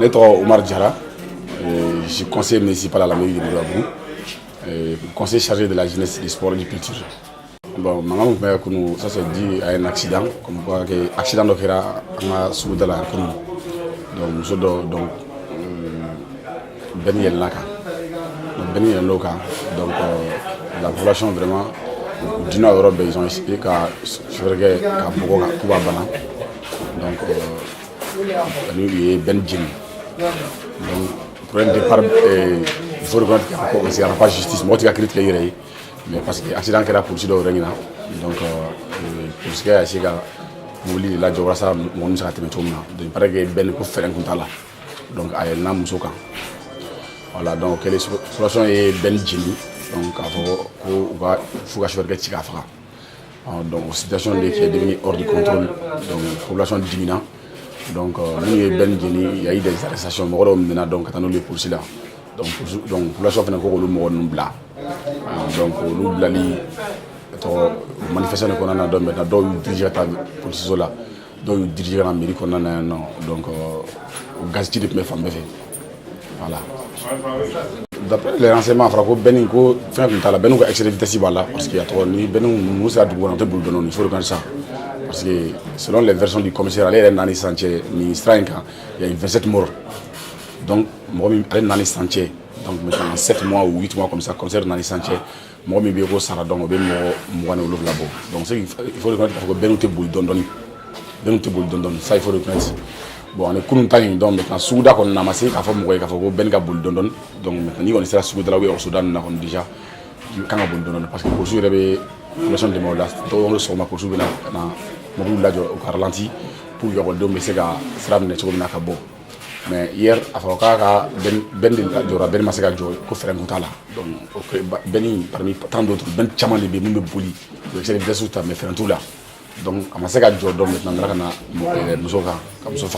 Ne tɔgɔ Omar Diarra, je suis conseiller municipal à la mairie de Boulabou, conseiller chargé de la jeunesse, du sport et du culture. Bon, ça c'est dû à un accident, comme quoi accident donc era un souda la donc nous donc Ben Yelnaka, Ben Yelnaka, donc la population vraiment du nord Europe ils ont essayé qu'à Bogoga Kuba Bana, donc lui est Ben Jim. Donc pour un départ il faut reconnaître qu'il n'y a pas de justice, moi tu as critiqué mais parce que l'accident qui a poursuivi au Régna, donc pour ce qui est ici, il la Jawasa, mon s'est atteint tout le monde. Il paraît que Ben peut faire un compte là. Donc à Elna Moussouka. Voilà, donc les solutions est Ben Jimmy, donc il faut que je fasse quelque chose. Donc la situation qui est devenue hors du contrôle, donc la population diminue. Donc nous Ben Jimmy, il y a eu des arrestations, donc attendons les poursuites là. Donc la population fait encore le mot non blanc. Donc nous blali manifestation qu'on a donc maintenant do diriger ta police là do diriger la mairie qu'on a non donc gazeti de mes femmes voilà d'après les renseignements frako beninko fin de la beninko excès de vitesse voilà parce qu'il y a trop ni benin nous ça du bon boule de non il faut reconnaître ça parce que selon les versions du commissaire aller dans les sentiers ministre il y a 27 morts donc moi aller dans les sentiers. Donc maintenant 7 mois ou 8 mois comme ça, concert dans les sentiers, moi mes bureaux ça donc ben moi no love labo. Donc c'est il faut reconnaître qu'il faut ben te boule don ça il faut reconnaître. Bon on est kunun tani donc maintenant souda qu'on a massé ka fo mo ka fo ben ka boule don donc maintenant ni on sera souda là au Soudan na on déjà quand on boule don parce que pour suivre les population de Mola to on le soma pour suivre na mo la jo au ralenti pour yo do mais c'est ga sera ne ko na ka bo. Mais hier, Afroka Ben Jora Ben Masaka Jo, Koferen Koutala. Donc, Beni, parmi tant d'autres, Ben Chaman de Bemou Bouli, c'est les Vesuta, mais Ferentula là. Donc, à Masaka Jo, donc maintenant, Mousoka, comme Sofa.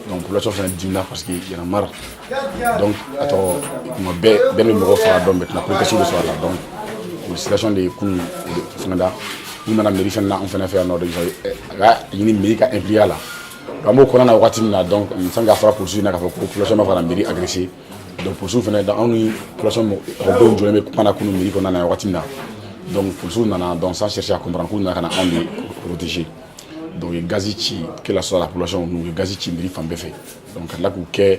Donc, pour la chose, c'est du parce qu'il y en a marre. Donc, attends, Ben Mourofa, donc maintenant, pour question de soir là. Donc, pour la situation des coups de Fnada, nous, madame Mérifien, là, on fait un affaire nord de là, il y a une mairie qui a impliqué là. Comme on a wakati donc il s'engage à poursuivre na population ma fana mairie agressée donc poursuivre na dans une population on doit mais pendant que nous mairie qu'on a na wakati donc poursuivre na donc sans chercher à comprendre qu'on a on protéger donc il gazichi que la soit la population nous gazichi mairie femme fait donc là que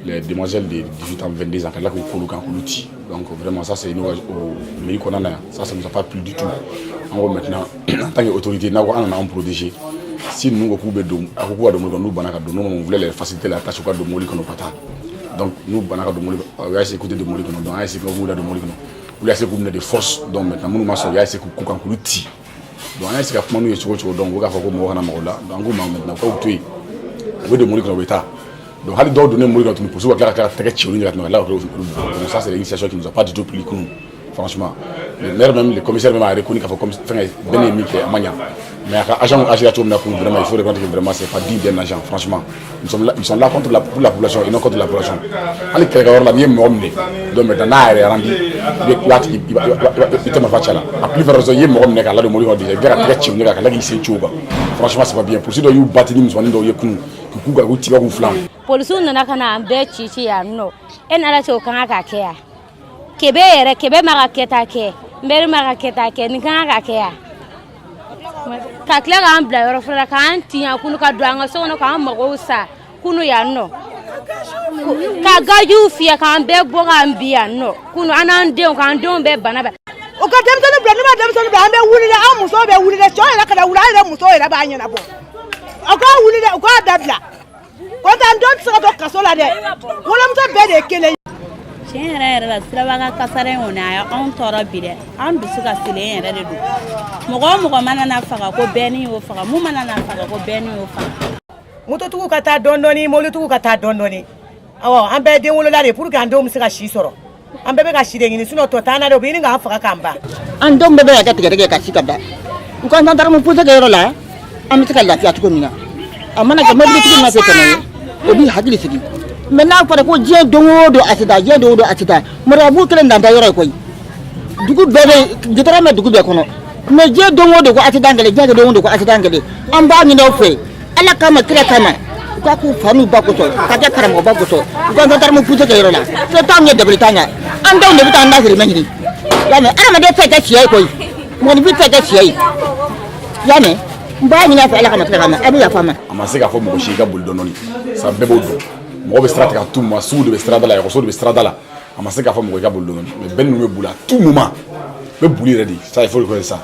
les demoiselles de 18 ans 22 ans là que koluka koluti donc vraiment ça c'est nous au mairie qu'on a ça nous a pas plu du tout en gros maintenant en tant qu'autorité na on protéger. Si nous nous on voulait les faciliter la tâche de Moli donc nous on a essayé de Moli donc on a essayé de Moli on a essayé de force donc maintenant nous on a essayé de donc on a essayé de donc on a fait comme on a donc maintenant faut tuer de Moli donc hali do donner Moli pour poursuivre la très là ça c'est l'initiation qui nous a pas du tout plu franchement le maire même le commissaire même a reconnu qu'il faut comme Ben Emi qui est Amania. Mais agent vraiment il faut reconnaître que vraiment c'est pas dit bien agent franchement ils sont là contre la population et non contre la population allez quelqu'un là bien m'emmener donc maintenant est rendu il te m'a fait là à plus raison il m'emmener là de mourir déjà gars très chill là qui c'est chuba franchement c'est pas bien pour si do you battre nous on do yekun ku ga uti ba ku flam police na kana be chichi ya no en ala cho kan aka ke ya kebe maka keta ke mbere maka keta ke ni kan aka ke ya ka kila ka ambla yoro fara kan tinya kunu ka duanga so no ka mago sa kunu ya no ka gaju fia kan be bo kan bia no kunu anan de kan don be bana ba o ka dem tele bla ma dem tele bla be wuli le amuso be wuli le cho la ka da wula le muso ira ba anya na bo o ka wuli le o ka dabla ko tan don sa to kasola de wala muso be de kele Chérie, la siraba ka kasare ona ya on tora bide an bisu ka silen yɛrɛ de do mɔgɔ mana na faga ko bɛni yo faga mu mana na faga ko bɛni yo faga mototigiw ka taa dɔndɔni mɔbilitigiw ka taa dɔndɔni awɔ an bɛɛ den wolola de pour que an denw bɛ se ka si sɔrɔ an bɛɛ bɛ ka si de ɲini sinon tɔ t'an na de u bɛ ɲini k'an faga k'an ban an denw bɛɛ bɛ ka tigɛ ka si ka da u ka n'an taara mun pose kɛ yɔrɔ la an bɛ se ka lafiya cogo min na a mana kɛ mɔbilitigi ma se tɛmɛ ye o b'i hakili sigi mais n'a fɔra ko diɲɛ don o don accident marabu kelen dan ta yɔrɔ ye koyi dugu bɛɛ bɛ gitara mɛ dugu bɛɛ kɔnɔ mais diɲɛ don o don ko accident kɛlɛ diɲɛ don o don ko accident kɛlɛ an b'a ɲini aw fɛ ala kama kira kama u ka k'u fa n'u ba kosɔn ka kɛ karamɔgɔba kosɔn u ka gendarme poussé kɛ yɔrɔ la so t'anw ɲɛ dabali t'an ɲɛ an denw de bɛ taa an dahirimɛ ɲini y'a mɛn adamaden tɛ kɛ siya ye koyi mɔgɔninfin tɛ kɛ siya ye y'a mɛn n b'a ɲini a fɛ ala kana tila ka mɛn a bɛ yafa n ma. a ma se k'a fɔ mɔgɔ si ka boli dɔɔni sa bɛɛ b'o dɔn mɔgɔ bɛ sira tigɛ à tout moment sugu de bɛ sirada la ekɔliso de bɛ sirada la a ma se k'a fɔ mɔgɔ i ka boli dɔɔni mais bɛɛ ninnu bɛ boli à tout moment bɛ boli yɛrɛ de ça il faut le connaître ça.